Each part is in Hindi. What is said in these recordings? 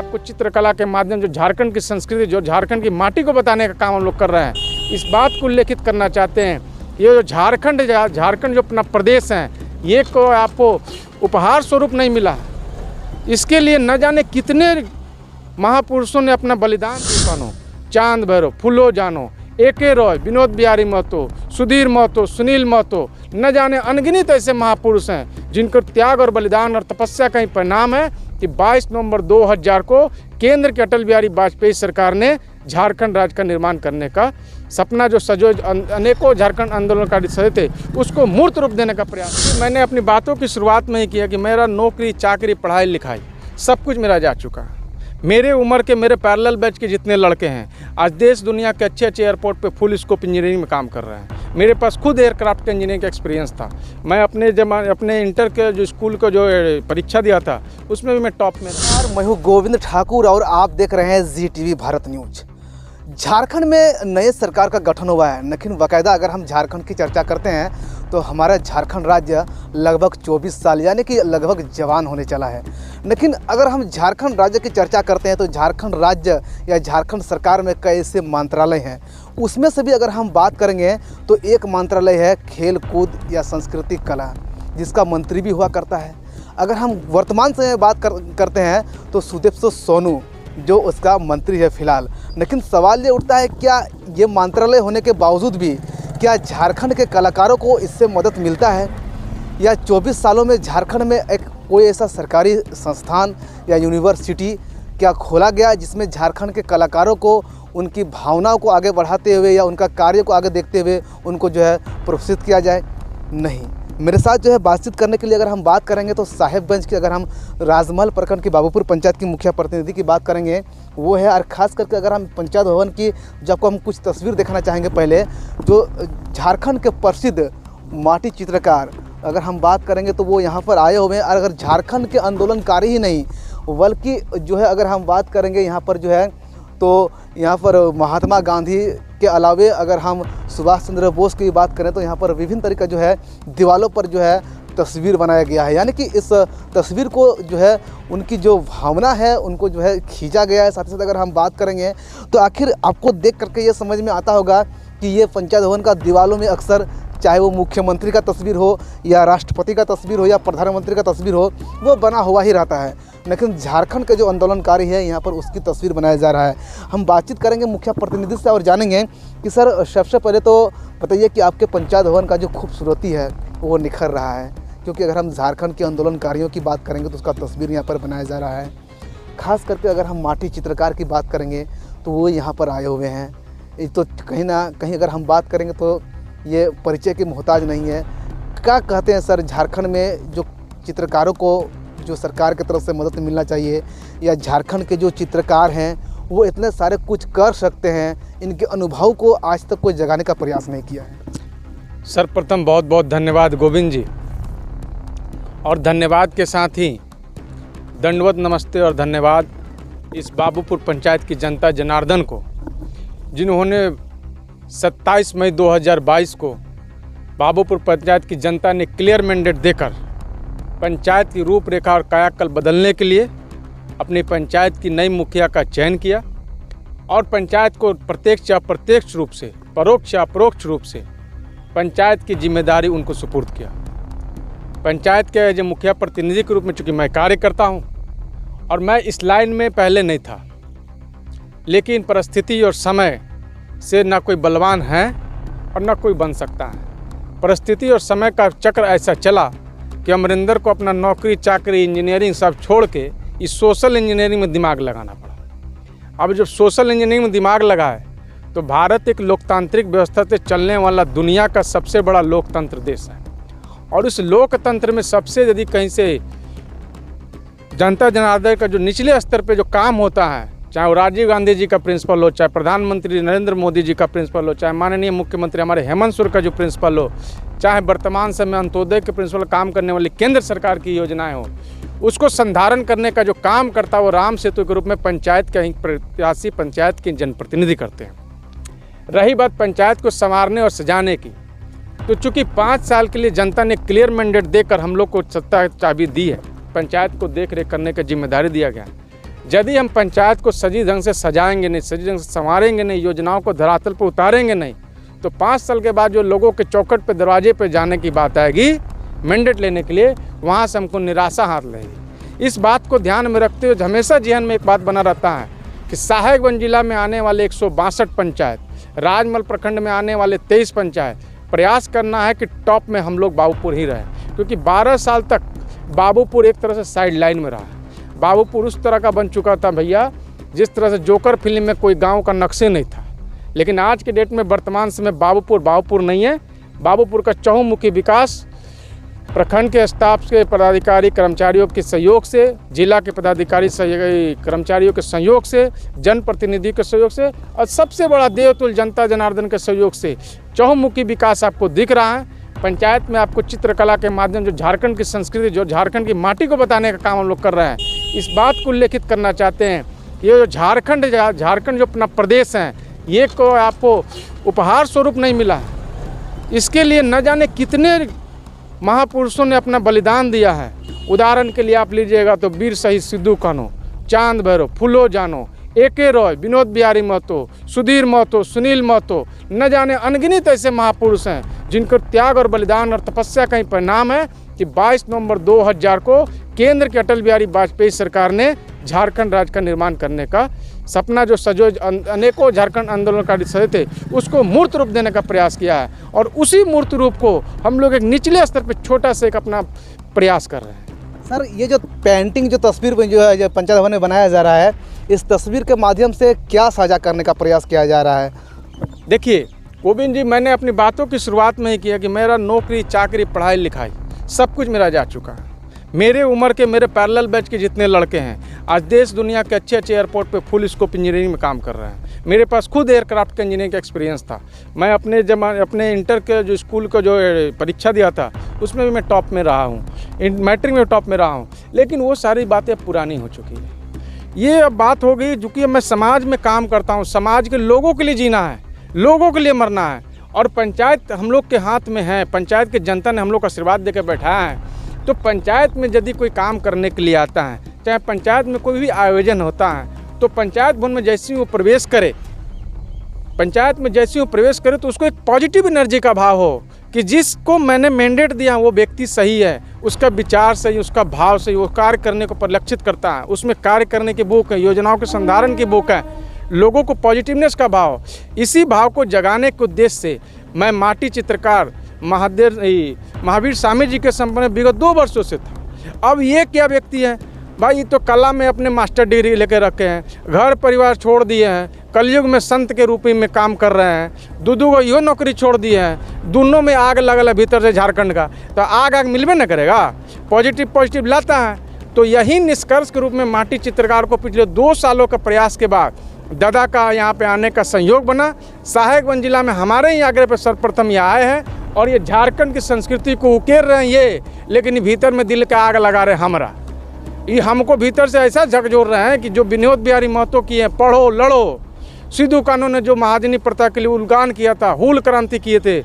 आपको चित्रकला के माध्यम जो झारखंड की संस्कृति, जो झारखंड की माटी को बताने का काम हम लोग कर रहे हैं। इस बात को उल्लेखित करना चाहते हैं, ये जो झारखंड जो अपना प्रदेश है, ये को आपको उपहार स्वरूप नहीं मिला। इसके लिए न जाने कितने महापुरुषों ने अपना बलिदान दिया। चांद भैरव, फूलो जानो, ए.के. रॉय, विनोद बिहारी महतो, सुधीर महतो, सुनील महतो, न जाने अनगिनत ऐसे महापुरुष हैं जिनको त्याग और बलिदान और तपस्या का ही परिणाम है कि 22 नवंबर 2000 को केंद्र के अटल बिहारी वाजपेयी सरकार ने झारखंड राज्य का निर्माण करने का सपना जो अनेकों झारखंड आंदोलनकारी सदस्य थे उसको मूर्त रूप देने का प्रयास। मैंने अपनी बातों की शुरुआत में ही किया कि मेरा नौकरी, चाकरी, पढ़ाई लिखाई सब कुछ मेरा जा चुका है। मेरे उम्र के, मेरे पैरेलल बैच के जितने लड़के हैं आज देश दुनिया के अच्छे एयरपोर्ट पे फुल स्कोप इंजीनियरिंग में काम कर रहे हैं। मेरे पास खुद एयरक्राफ्ट का इंजीनियरिंग का एक्सपीरियंस था। मैं अपने इंटर के जो स्कूल को जो परीक्षा दिया था उसमें भी मैं टॉप में था। मैं हूँ गोविंद ठाकुर और आप देख रहे हैं ZTV भारत न्यूज। झारखंड में नए सरकार का गठन हुआ है, लेकिन बाकायदा अगर हम झारखंड की चर्चा करते हैं तो हमारा झारखंड राज्य लगभग 24 साल यानी कि लगभग जवान होने चला है। लेकिन अगर हम झारखंड राज्य की चर्चा करते हैं तो झारखंड राज्य या झारखंड सरकार में कई ऐसे मंत्रालय हैं। उसमें से भी अगर हम बात करेंगे तो एक मंत्रालय है खेल कूद या सांस्कृतिक कला, जिसका मंत्री भी हुआ करता है। अगर हम वर्तमान समय बात करते हैं तो सुदेप्सु सोनू जो उसका मंत्री है फिलहाल। लेकिन सवाल ये उठता है, क्या ये मंत्रालय होने के बावजूद भी क्या झारखंड के कलाकारों को इससे मदद मिलता है, या 24 सालों में झारखंड में एक कोई ऐसा सरकारी संस्थान या यूनिवर्सिटी क्या खोला गया जिसमें झारखंड के कलाकारों को उनकी भावनाओं को आगे बढ़ाते हुए या उनका कार्य को आगे देखते हुए उनको जो है प्रोत्साहित किया जाए? नहीं। मेरे साथ जो है बातचीत करने के लिए अगर हम बात करेंगे तो साहेबगंज की, अगर हम राजमहल प्रखंड की बाबूपुर पंचायत की मुखिया प्रतिनिधि की बात करेंगे वो है। और ख़ास करके अगर हम पंचायत भवन की जब को हम कुछ तस्वीर देखना चाहेंगे, पहले जो झारखंड के प्रसिद्ध माटी चित्रकार अगर हम बात करेंगे तो वो यहाँ पर आए हुए हैं। और अगर झारखंड के आंदोलनकारी ही नहीं बल्कि जो है अगर हम बात करेंगे यहाँ पर जो है तो यहाँ पर महात्मा गांधी के अलावे अगर हम सुभाष चंद्र बोस की बात करें तो यहाँ पर विभिन्न तरीका जो है दीवारों पर जो है तस्वीर बनाया गया है। यानी कि इस तस्वीर को जो है उनकी जो भावना है उनको जो है खींचा गया है। साथ ही साथ अगर हम बात करेंगे तो आखिर आपको देख करके ये समझ में आता होगा कि ये पंचायत भवन का दीवारों में अक्सर चाहे वो मुख्यमंत्री का तस्वीर हो या राष्ट्रपति का तस्वीर हो या प्रधानमंत्री का तस्वीर हो, वो बना हुआ ही रहता है। लेकिन झारखंड के जो आंदोलनकारी है यहाँ पर उसकी तस्वीर बनाया जा रहा है। हम बातचीत करेंगे मुखिया प्रतिनिधि से और जानेंगे कि सर सबसे पहले तो बताइए कि आपके पंचायत भवन का जो खूबसूरती है वो निखर रहा है, क्योंकि अगर हम झारखंड के आंदोलनकारियों की बात करेंगे तो उसका तस्वीर यहाँ पर बनाया जा रहा है। खास करके अगर हम माटी चित्रकार की बात करेंगे तो वो यहाँ पर आए हुए हैं। ये तो कहीं ना कहीं अगर हम बात करेंगे तो ये परिचय की मोहताज नहीं है। क्या कहते हैं सर, झारखंड में जो चित्रकारों को जो सरकार की तरफ से मदद मिलना चाहिए या झारखंड के जो चित्रकार हैं वो इतने सारे कुछ कर सकते हैं, इनके अनुभव को आज तक कोई जगाने का प्रयास नहीं किया है? सर्वप्रथम बहुत बहुत धन्यवाद गोविंद जी, और धन्यवाद के साथ ही दंडवत नमस्ते और धन्यवाद इस बाबूपुर पंचायत की जनता जनार्दन को, जिन्होंने 27 मई 2022 को बाबूपुर पंचायत की जनता ने क्लियर मैंडेट देकर पंचायत की रूपरेखा और कायाकल्प बदलने के लिए अपनी पंचायत की नई मुखिया का चयन किया और पंचायत को प्रत्यक्ष या अप्रत्यक्ष रूप से, परोक्ष या अपरोक्ष रूप से पंचायत की जिम्मेदारी उनको सुपुर्द किया। पंचायत के जो मुखिया प्रतिनिधि के रूप में चूँकि मैं कार्य करता हूँ और मैं इस लाइन में पहले नहीं था, लेकिन परिस्थिति और समय से ना कोई बलवान है और ना कोई बन सकता है। परिस्थिति और समय का चक्र ऐसा चला कि अमरिंदर को अपना नौकरी, चाकरी, इंजीनियरिंग सब छोड़ के इस सोशल इंजीनियरिंग में दिमाग लगाना पड़ा। अब जब सोशल इंजीनियरिंग में दिमाग लगाए तो भारत एक लोकतांत्रिक व्यवस्था से चलने वाला दुनिया का सबसे बड़ा लोकतंत्र देश है, और इस लोकतंत्र में सबसे यदि कहीं से जनता जनार्दन का जो निचले स्तर पे जो काम होता है, चाहे वो राजीव गांधी जी का प्रिंसिपल हो, चाहे प्रधानमंत्री नरेंद्र मोदी जी का प्रिंसिपल हो, चाहे माननीय मुख्यमंत्री हमारे हेमंत सोरेन का जो प्रिंसिपल हो, चाहे वर्तमान समय अंत्योदय के प्रिंसिपल काम करने वाली केंद्र सरकार की योजनाएं हो, उसको संधारण करने का जो काम करता है वो राम सेतु के रूप में पंचायत के प्रत्याशी पंचायत के जनप्रतिनिधि करते हैं। रही बात पंचायत को संवारने और सजाने की, तो चूँकि 5 साल के लिए जनता ने क्लियर मैंडेट देकर हम लोग को सत्ता चाबी दी है, पंचायत को देख रेख करने की जिम्मेदारी दिया गया, यदि हम पंचायत को सही ढंग से सजाएंगे नहीं, सही ढंग से संवारेंगे नहीं, योजनाओं को धरातल पर उतारेंगे नहीं, तो 5 साल के बाद जो लोगों के चौखट पे दरवाजे पे जाने की बात आएगी मैंडेट लेने के लिए, वहाँ से हमको निराशा हाथ लगेगी। इस बात को ध्यान में रखते हुए हमेशा जहन में एक बात बना रहता है कि साहेबगंज जिला में आने वाले 162 पंचायत, राजमहल प्रखंड में आने वाले 23 पंचायत, प्रयास करना है कि टॉप में हम लोग बाबूपुर ही रहें, क्योंकि 12 साल तक बाबूपुर एक तरह से साइड लाइन में रहा। बाबूपुर उस तरह का बन चुका था भैया, जिस तरह से जोकर फिल्म में कोई गांव का नक्शे नहीं था। लेकिन आज के डेट में वर्तमान समय बाबूपुर नहीं है। बाबूपुर का चहुमुखी विकास प्रखंड के स्टाफ के पदाधिकारी कर्मचारियों के सहयोग से, जिला के पदाधिकारी कर्मचारियों के सहयोग से, जनप्रतिनिधि के सहयोग से और सबसे बड़ा देवतुल्य जनता जनार्दन के सहयोग से चहुमुखी विकास आपको दिख रहा है। पंचायत में आपको चित्रकला के माध्यम, जो झारखंड की संस्कृति, जो झारखंड की माटी को बताने का काम हम लोग कर रहे हैं, इस बात को उल्लेखित करना चाहते हैं। ये जो झारखंड जो अपना प्रदेश है, ये को आपको उपहार स्वरूप नहीं मिला है। इसके लिए न जाने कितने महापुरुषों ने अपना बलिदान दिया है। उदाहरण के लिए आप लीजिएगा तो वीर शहीद सिद्धू कान्हू, चांद भैरव, फूलो जानो, ए.के. रॉय, विनोद बिहारी महतो, सुधीर महतो, सुनील महतो, न जाने अनगिनत ऐसे महापुरुष हैं जिनको त्याग और बलिदान और तपस्या का ही परिणाम है कि 22 नवंबर 2000 को केंद्र के अटल बिहारी वाजपेयी सरकार ने झारखंड राज्य का निर्माण करने का सपना, जो सजो अनेकों झारखंड आंदोलनकारी सदस्य थे, उसको मूर्त रूप देने का प्रयास किया है। और उसी मूर्त रूप को हम लोग एक निचले स्तर पर छोटा सा एक अपना प्रयास कर रहे हैं। सर, ये जो पेंटिंग, जो तस्वीर जो है, जो पंचायत भवन में बनाया जा रहा है, इस तस्वीर के माध्यम से क्या साझा करने का प्रयास किया जा रहा है? देखिए गोविंद जी, मैंने अपनी बातों की शुरुआत में ही किया कि मेरा नौकरी चाकरी पढ़ाई लिखाई सब कुछ मेरा जा चुका है। मेरे उम्र के, मेरे पैरेलल बैच के जितने लड़के हैं आज देश दुनिया के अच्छे एयरपोर्ट पे फुल स्कोप इंजीनियरिंग में काम कर रहे हैं। मेरे पास खुद एयरक्राफ्ट का इंजीनियरिंग का एक्सपीरियंस था। मैं अपने इंटर के जो स्कूल का जो परीक्षा दिया था उसमें भी मैं टॉप में रहा हूँ, मैट्रिक में टॉप में रहा हूँ। लेकिन वो सारी बातें पुरानी हो चुकी है। ये अब बात हो गई, चूँकि मैं समाज में काम करता हूँ, समाज के लोगों के लिए जीना है, लोगों के लिए मरना है, और पंचायत हम लोग के हाथ में है। पंचायत के जनता ने हम लोग को आशीर्वाद देकर बैठाया है। तो पंचायत में यदि कोई काम करने के लिए आता है, चाहे पंचायत में कोई भी आयोजन होता है, तो पंचायत भवन में जैसे ही वो प्रवेश करे, तो उसको एक पॉजिटिव एनर्जी का भाव हो कि जिसको मैंने मैंडेट दिया वो व्यक्ति सही है, उसका विचार सही, उसका भाव सही, वो कार्य करने को परिलक्षित करता है, उसमें कार्य करने की भूख है, योजनाओं के संधारण की भूख है, लोगों को पॉजिटिवनेस का भाव। इसी भाव को जगाने के उद्देश्य से मैं माटी चित्रकार महावीर स्वामी जी के संपर्क में विगत 2 वर्षों से था। अब ये क्या व्यक्ति है भाई, ये तो कला में अपने मास्टर डिग्री लेकर रखे हैं, घर परिवार छोड़ दिए हैं, कलयुग में संत के रूप में काम कर रहे हैं, दूधू को यो नौकरी छोड़ दिए हैं, दोनों में आग लगल है भीतर से झारखंड का, तो आग मिलबे न करेगा। पॉजिटिव लाता है। तो यही निष्कर्ष के रूप में माटी चित्रकार को पिछले 2 सालों का प्रयास के बाद दादा का यहाँ पे आने का संयोग बना। साहेबगंज जिला में हमारे ही आग्रह पर सर्वप्रथम ये आए हैं और ये झारखंड की संस्कृति को उकेर रहे हैं ये, लेकिन भीतर में दिल का आग लगा रहे हमरा। ये हमको भीतर से ऐसा झकझोर रहे हैं कि जो विनोद बिहारी महतो की है, पढ़ो लड़ो, सिद्धू कान्हू ने जो महाजनी प्रथा के लिए उद्गान किया था, हूल क्रांति किए थे,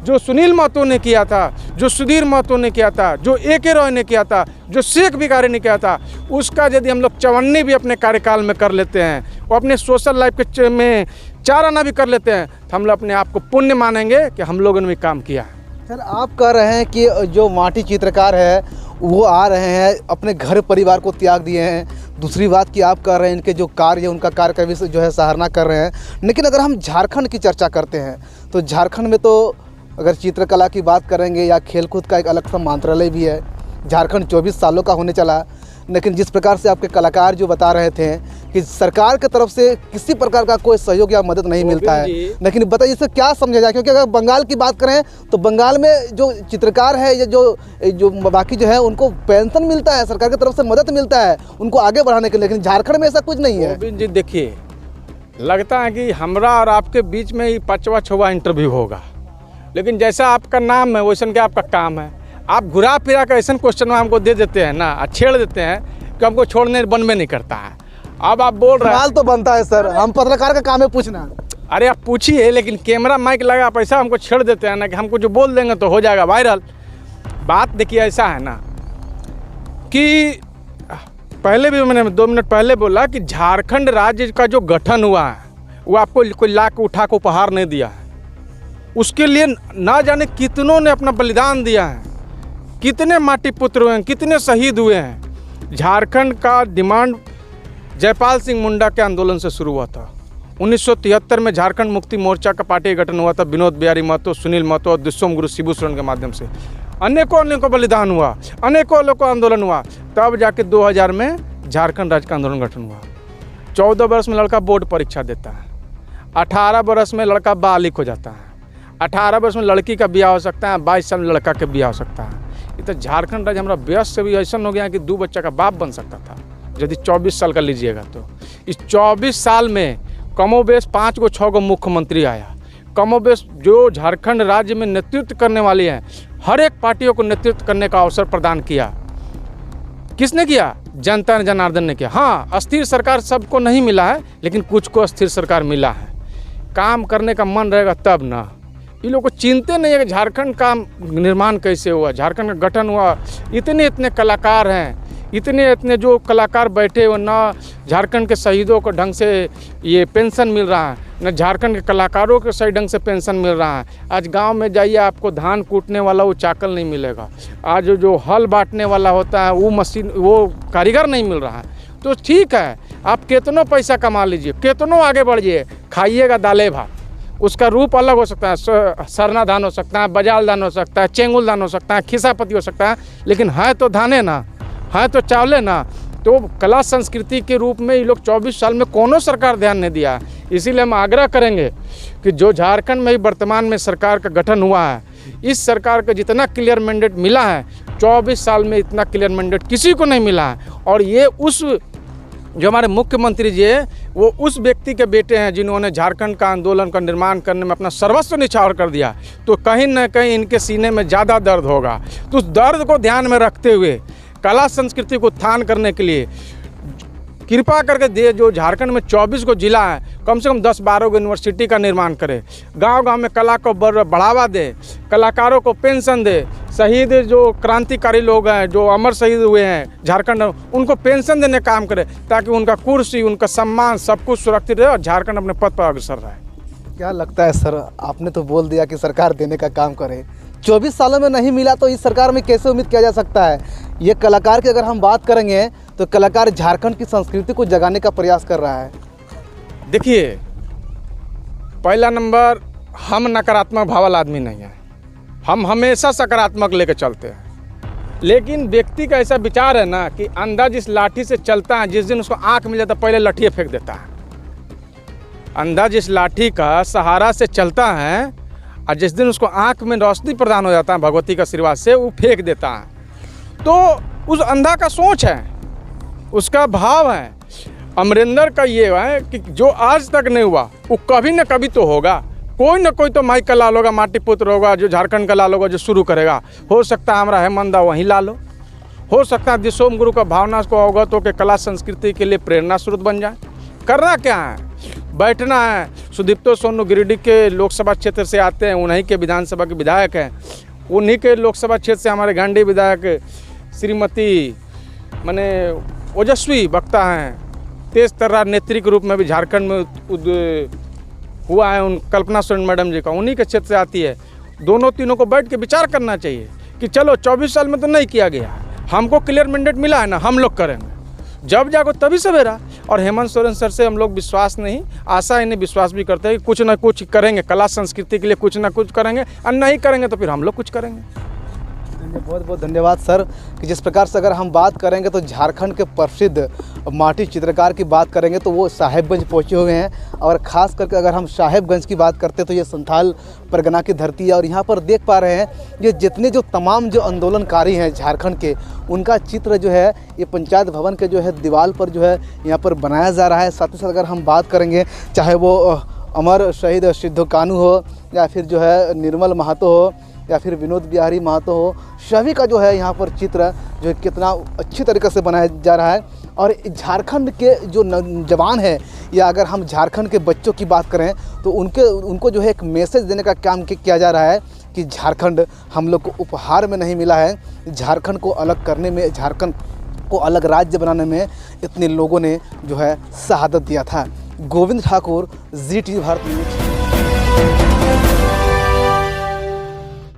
जो सुनील महतो ने किया था, जो सुधीर महतो ने किया था, जो ए.के. रॉय ने किया था, जो शेख भिखारी ने किया था, उसका यदि हम लोग 54 भी अपने कार्यकाल में कर लेते हैं और अपने सोशल लाइफ के में 4 आना भी कर लेते हैं, तो हम लोग अपने आप को पुण्य मानेंगे कि हम लोगों ने भी काम किया। सर, आप कह रहे हैं कि जो माटी चित्रकार है वो आ रहे हैं, अपने घर परिवार को त्याग दिए हैं। दूसरी बात कि आप कह रहे हैं इनके जो कार्य, उनका कार्य का भी जो है सराहना कर रहे हैं। लेकिन अगर हम झारखंड की चर्चा करते हैं तो झारखंड में तो अगर चित्रकला की बात करेंगे या खेलकूद का एक अलग सा मंत्रालय भी है। झारखंड 24 सालों का होने चला, लेकिन जिस प्रकार से आपके कलाकार जो बता रहे थे कि सरकार की तरफ से किसी प्रकार का कोई सहयोग या मदद नहीं मिलता है, लेकिन बताइए इससे क्या समझा जाए? क्योंकि अगर बंगाल की बात करें तो बंगाल में जो चित्रकार है या जो बाकी जो है उनको पेंशन मिलता है, सरकार की तरफ से मदद मिलता है उनको आगे बढ़ाने के लिए, लेकिन झारखंड में ऐसा कुछ नहीं है। गोविंद जी देखिए, लगता है कि हमरा और आपके बीच में ही 5वां इंटरव्यू होगा, लेकिन जैसा आपका नाम है वैसा क्या आपका काम है। आप घुरा फिरा कर ऐसा क्वेश्चन हमको दे देते हैं ना, छेड़ देते हैं कि हमको छोड़ने बन में नहीं करता है। अब आप बोल रहे हैं सवाल तो बनता है सर, हम पत्रकार का काम है पूछना। अरे आप पूछिए, लेकिन कैमरा माइक लगा आप ऐसा हमको छेड़ देते हैं ना कि हमको जो बोल देंगे तो हो जाएगा वायरल। बात देखिए ऐसा है ना कि पहले भी मैंने 2 मिनट पहले बोला कि झारखंड राज्य का जो गठन हुआ है वो आपको कोई ला के उठा के उपहार नहीं दिया है। उसके लिए ना जाने कितनों ने अपना बलिदान दिया है, कितने माटी पुत्र हुए हैं, कितने शहीद हुए हैं। झारखंड का डिमांड जयपाल सिंह मुंडा के आंदोलन से शुरू हुआ था। 1973 में झारखंड मुक्ति मोर्चा का पार्टी गठन हुआ था। विनोद बिहारी महतो, सुनील महतो और दुष्यम गुरु शिबू सोरेन के माध्यम से अनेकों बलिदान हुआ, अनेकों को आंदोलन हुआ। तब जाके 2000 में झारखंड राज्य का आंदोलन गठन हुआ। 14 वर्ष में लड़का बोर्ड परीक्षा देता है, 18 वर्ष में लड़का बालिग हो जाता है, 18 वर्ष में लड़की का ब्याह हो सकता है, 22 साल में लड़का का ब्याह हो सकता है। ये तो झारखंड राज्य हमारा व्यस्त से भी ऐसा हो गया कि 2 बच्चा का बाप बन सकता था यदि 24 साल का लीजिएगा तो। इस 24 साल में कमोबेश 5 को 6 को मुख्यमंत्री आया। कमोबेश जो झारखंड राज्य में नेतृत्व करने वाली हैं, हर एक पार्टियों को नेतृत्व करने का अवसर प्रदान किया। किसने किया? जनता ने, जनार्दन ने किया। हाँ, अस्थिर सरकार सबको नहीं मिला है, लेकिन कुछ को अस्थिर सरकार मिला है। काम करने का मन रहेगा तब ना। ये लोग को चिंते नहीं है कि झारखंड का निर्माण कैसे हुआ, झारखंड का गठन हुआ। इतने कलाकार हैं, इतने जो कलाकार बैठे हुए, ना झारखंड के शहीदों को ढंग से ये पेंशन मिल रहा है, न झारखंड के कलाकारों को सही ढंग से पेंशन मिल रहा है। आज गांव में जाइए, आपको धान कूटने वाला वो चाकल नहीं मिलेगा। आज जो हल बांटने वाला होता है वो मशीन, वो कारीगर नहीं मिल रहा है। तो ठीक है, आप कितनों पैसा कमा लीजिए, कितनों आगे बढ़िए, खाइएगा दाले भात। उसका रूप अलग हो सकता है, सरना धान हो सकता है, बजाल धान हो सकता है, चेंगुल धान हो सकता है, खिसापति हो सकता है, लेकिन है तो धाने ना, है तो चावले ना। तो कला संस्कृति के रूप में ये लोग 24 साल में कोनो सरकार ध्यान नहीं दिया। इसीलिए हम आग्रह करेंगे कि जो झारखंड में ही वर्तमान में सरकार का गठन हुआ है, इस सरकार को जितना क्लियर मैंडेट मिला है 24 साल में इतना क्लियर मैंडेट किसी को नहीं मिला है। और ये उस जो हमारे मुख्यमंत्री जी है, वो उस व्यक्ति के बेटे हैं जिन्होंने झारखंड का आंदोलन का निर्माण करने में अपना सर्वस्व निछावर कर दिया। तो कहीं ना कहीं इनके सीने में ज़्यादा दर्द होगा। तो उस दर्द को ध्यान में रखते हुए कला संस्कृति को उत्थान करने के लिए कृपा करके दे, जो झारखंड में 24 को जिला है, कम से कम 10-12 को यूनिवर्सिटी का निर्माण करे, गांव-गांव में कला को बढ़ावा दे, कलाकारों को पेंशन दे, शहीद जो क्रांतिकारी लोग हैं, जो अमर शहीद हुए हैं झारखंड, उनको पेंशन देने का काम करे, ताकि उनका कुर्सी, उनका सम्मान सब कुछ सुरक्षित रहे और झारखंड अपने पद पर अग्रसर रहे। क्या लगता है सर, आपने तो बोल दिया कि सरकार देने का काम करे, 24 सालों में नहीं मिला तो इस सरकार में कैसे उम्मीद किया जा सकता है? ये कलाकार की अगर हम बात करेंगे तो कलाकार झारखंड की संस्कृति को जगाने का प्रयास कर रहा है। देखिए, पहला नंबर, हम नकारात्मक भावल आदमी नहीं हैं, हम हमेशा सकारात्मक लेकर चलते हैं। लेकिन व्यक्ति का ऐसा विचार है ना कि अंधा जिस लाठी से चलता है, जिस दिन उसको आँख मिल जाता है पहले लठिए फेंक देता है। अंधा जिस लाठी का सहारा से चलता है और जिस दिन उसको आँख में रोशनी प्रदान हो जाता है भगवती का आशीर्वाद से, वो फेंक देता है। तो उस अंधा का सोच है, उसका भाव है। अमरिंदर का ये है कि जो आज तक नहीं हुआ वो कभी न कभी तो होगा। कोई न कोई तो माई का लाल होगा, माटी पुत्र होगा, जो झारखंड का लाल होगा, जो शुरू करेगा। हो सकता है हमारा हेमंदा वहीं लाल हो सकता है दिशोम गुरु का भावना को अवगत हो के कला संस्कृति के लिए प्रेरणा स्रोत बन जाए। करना क्या है, बैठना है। सुदीप्तो सोनू गिरिडीह के लोकसभा क्षेत्र से आते हैं, उन्हीं के विधानसभा के विधायक हैं। उन्हीं के लोकसभा क्षेत्र से हमारे गांडी विधायक श्रीमती माने ओजस्वी वक्ता हैं, तेज तर्रार नेत्री के रूप में भी झारखंड में हुआ है उन कल्पना सोरेन मैडम जी का, उन्हीं के क्षेत्र से आती है। दोनों तीनों को बैठ के विचार करना चाहिए कि चलो 24 साल में तो नहीं किया गया, हमको क्लियर मैंडेट मिला है ना, हम लोग करेंगे। जब जागो तभी सवेरा। और हेमंत सोरेन सर से हम लोग विश्वास नहीं, आशा इन्हें विश्वास भी करते हैं कि कुछ ना कुछ करेंगे, कला संस्कृति के लिए कुछ ना कुछ करेंगे, और नहीं करेंगे तो फिर हम लोग कुछ करेंगे। बहुत बहुत धन्यवाद सर कि जिस प्रकार से अगर हम बात करेंगे तो झारखंड के प्रसिद्ध माटी चित्रकार की बात करेंगे तो वो साहेबगंज पहुंचे हुए हैं। और ख़ास करके अगर हम साहेबगंज की बात करते हैं तो ये संथाल परगना की धरती है। और यहाँ पर देख पा रहे हैं ये जितने जो तमाम जो आंदोलनकारी हैं झारखंड के, उनका चित्र जो है ये पंचायत भवन के जो है दीवार पर जो है यहाँ पर बनाया जा रहा है। साथ ही साथ अगर हम बात करेंगे चाहे वो अमर शहीद सिद्धू कानू हो या फिर जो है निर्मल महतो हो या फिर विनोद बिहारी महतो हो, सभी का जो है यहाँ पर चित्र जो है कितना अच्छी तरीके से बनाया जा रहा है। और झारखंड के जो जवान है या अगर हम झारखंड के बच्चों की बात करें तो उनको जो है एक मैसेज देने का काम किया जा रहा है कि झारखंड हम लोग को उपहार में नहीं मिला है, झारखंड को अलग करने में, झारखंड को अलग राज्य बनाने में इतने लोगों ने जो है शहादत दिया था। गोविंद ठाकुर, जी टीवी भारत न्यूज।